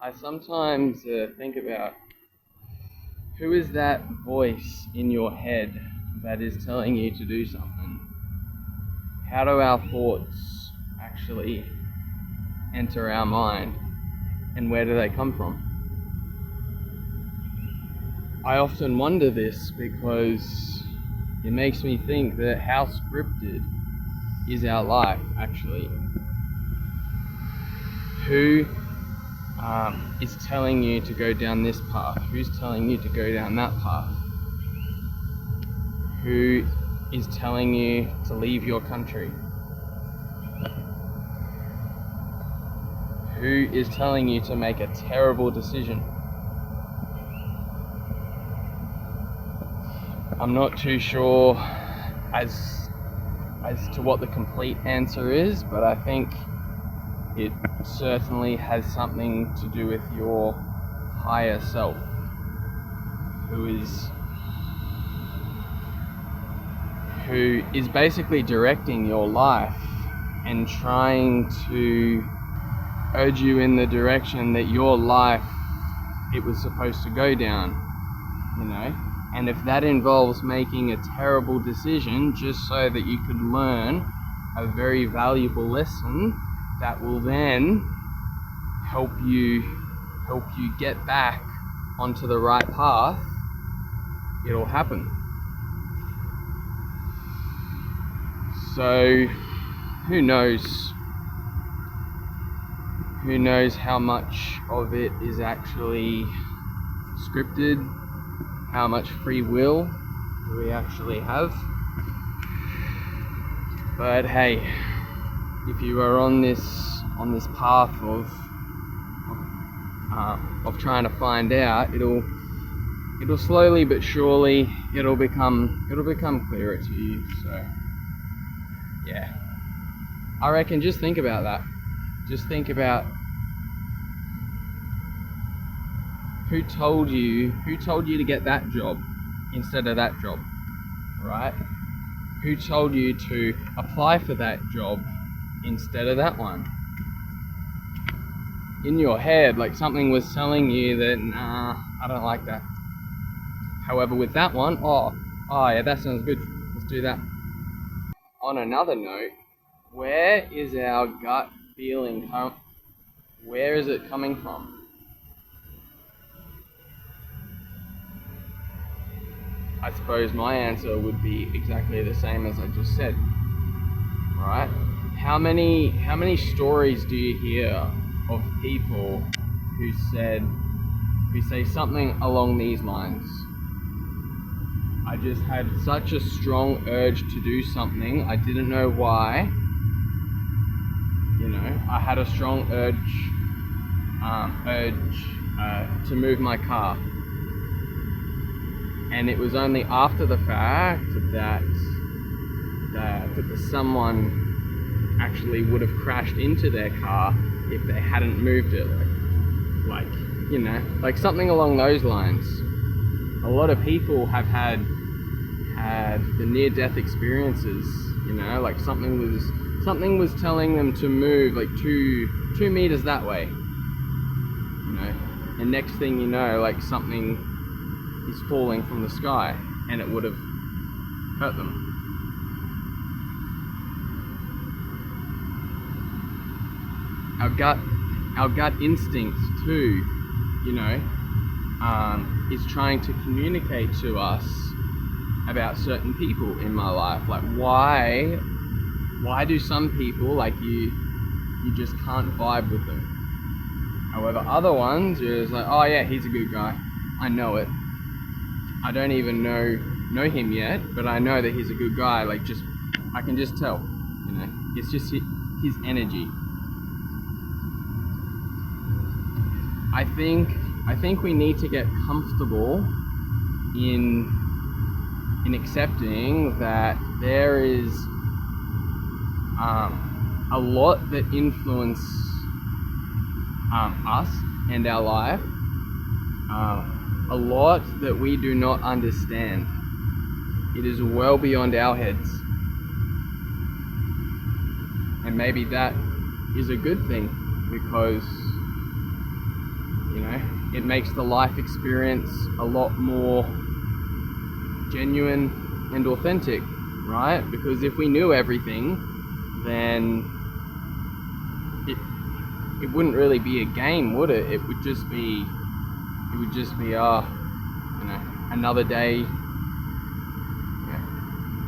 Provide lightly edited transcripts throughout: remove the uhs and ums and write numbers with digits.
I sometimes think about who is that voice in your head that is telling you to do something? How do our thoughts actually enter our mind, and where do they come from? I often wonder this because it makes me think that how scripted is our life actually? Who is telling you to go down this path? Who's telling you to go down that path? Who is telling you to leave your country? Who is telling you to make a terrible decision? I'm not too sure as to what the complete answer is, but I think it certainly has something to do with your higher self, who is basically directing your life and trying to urge you in the direction that your life it was supposed to go down, you know? And if that involves making a terrible decision just so that you could learn a very valuable lesson that will then help you get back onto the right path, it'll happen. So who knows how much of it is actually scripted, how much free will do we actually have. But hey, if you are on this path of trying to find out, it'll slowly but surely it'll become clearer to you. So yeah, I reckon just think about that. Just think about who told you to get that job instead of that job, right? Who told you to apply for that job instead of that one? In your head, like something was telling you that, nah, I don't like that. However, with that one, oh yeah, that sounds good. Let's do that. On another note, where is our gut feeling where is it coming from? I suppose my answer would be exactly the same as I just said, right? How many stories do you hear of people who say something along these lines? I just had such a strong urge to do something. I didn't know why. You know, I had a strong urge to move my car. And it was only after the fact that someone actually would have crashed into their car if they hadn't moved it. Like you know, like something along those lines. A lot of people have had the near-death experiences. You know, like something was telling them to move like two meters that way. You know, and next thing you know, like something is falling from the sky, and it would have hurt them. Our gut instinct too, you know, is trying to communicate to us about certain people in my life. Like why do some people like you just can't vibe with them? However, other ones you're just like, oh yeah, he's a good guy. I know it. I don't even know him yet, but I know that he's a good guy. Like I can just tell, you know. It's just his energy. I think we need to get comfortable in accepting that there is a lot that influence us and our life. A lot that we do not understand. It is well beyond our heads. And maybe that is a good thing, because it makes the life experience a lot more genuine and authentic, right? Because if we knew everything, then it wouldn't really be a game, would it? It would just be another day.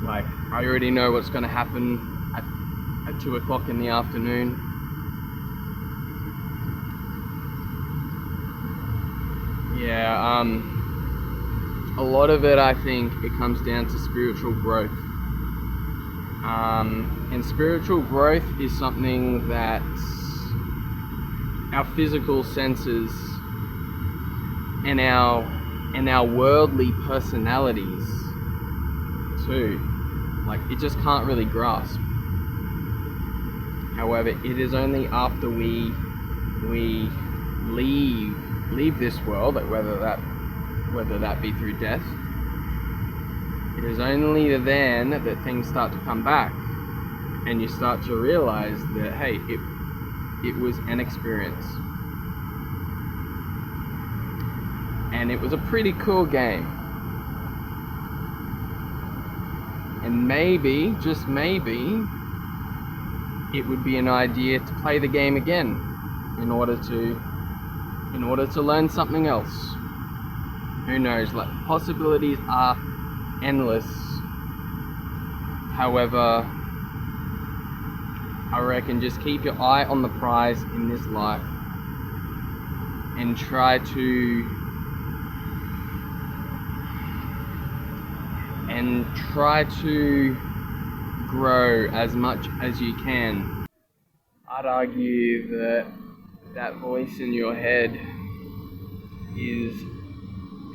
Like, I already know what's going to happen at 2 o'clock in the afternoon. Yeah, a lot of it, I think, it comes down to spiritual growth. And spiritual growth is something that our physical senses and our worldly personalities too, like, it just can't really grasp. However, it is only after we leave this world, like whether that be through death, it is only then that things start to come back, and you start to realize that, hey, it was an experience, and it was a pretty cool game. And maybe, just maybe, it would be an idea to play the game again in order to learn something else. Who knows? Like, possibilities are endless. However, I reckon just keep your eye on the prize in this life and try to grow as much as you can. I'd argue that voice in your head is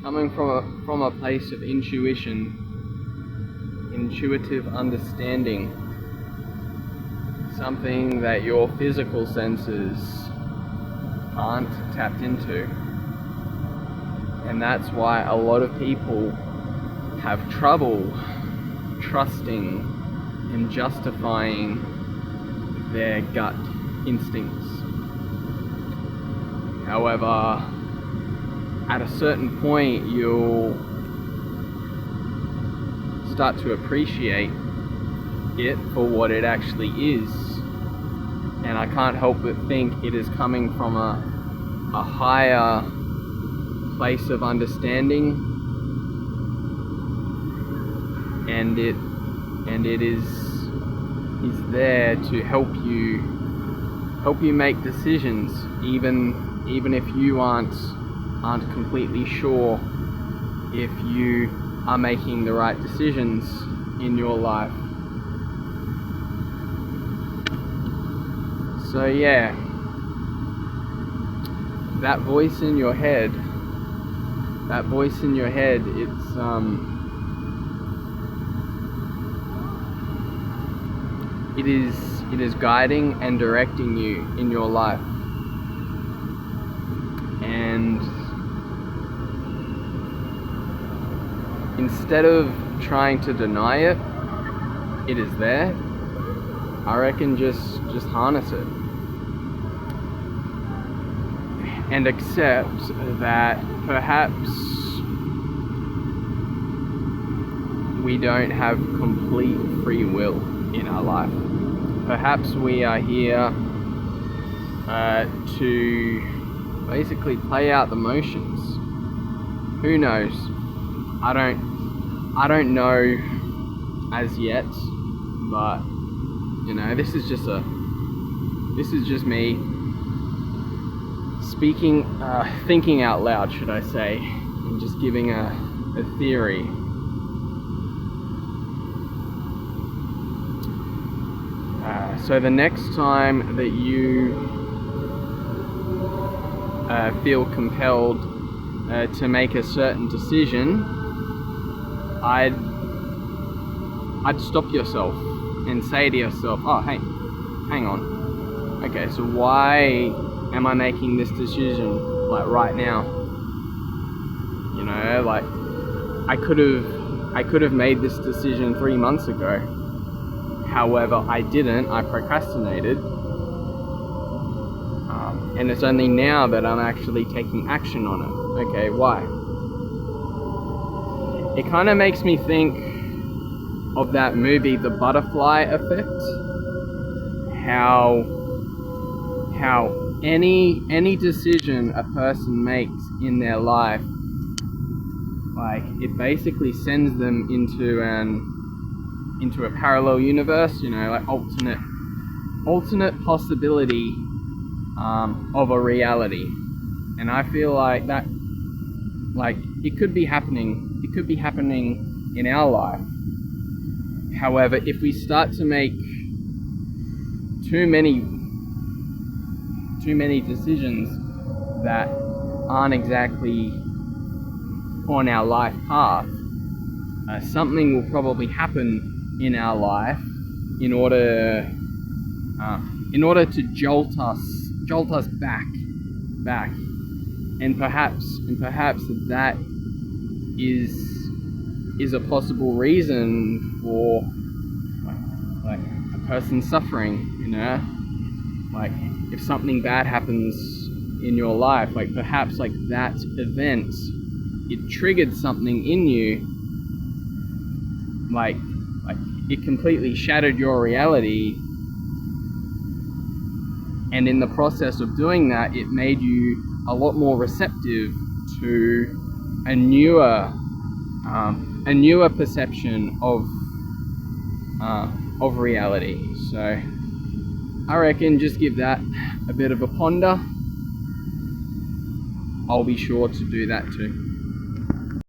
coming from a place of intuition, intuitive understanding, something that your physical senses aren't tapped into. And that's why a lot of people have trouble trusting and justifying their gut instincts. However, at a certain point, you'll start to appreciate it for what it actually is. And I can't help but think it is coming from a higher place of understanding, and it is there to help you make decisions, even if you aren't completely sure if you are making the right decisions in your life. So yeah, that voice in your head, it is guiding and directing you in your life. And instead of trying to deny it, it is there. I reckon just harness it and accept that perhaps we don't have complete free will in our life. Perhaps we are here to basically play out the motions. Who knows? I don't know as yet, but this is just me speaking, thinking out loud, should I say, and just giving a theory. So the next time that you feel compelled to make a certain decision, I'd stop yourself and say to yourself, oh, hey, hang on. Okay, so why am I making this decision, like, right now? Like, I could have made this decision 3 months ago. However, I didn't. I procrastinated. And it's only now that I'm actually taking action on it. Okay, why? It kind of makes me think of that movie, The Butterfly Effect. How any decision a person makes in their life, like, it basically sends them into a parallel universe, you know, like alternate possibility of a reality. And I feel like that, like, it could be happening in our life. However, if we start to make too many decisions that aren't exactly on our life path, something will probably happen in our life in order to jolt us back, and perhaps that is a possible reason for like a person suffering, you know. Like, if something bad happens in your life, like perhaps like that event, it triggered something in you, like it completely shattered your reality, and in the process of doing that, it made you a lot more receptive to a newer perception of reality. So I reckon just give that a bit of a ponder. I'll be sure to do that too.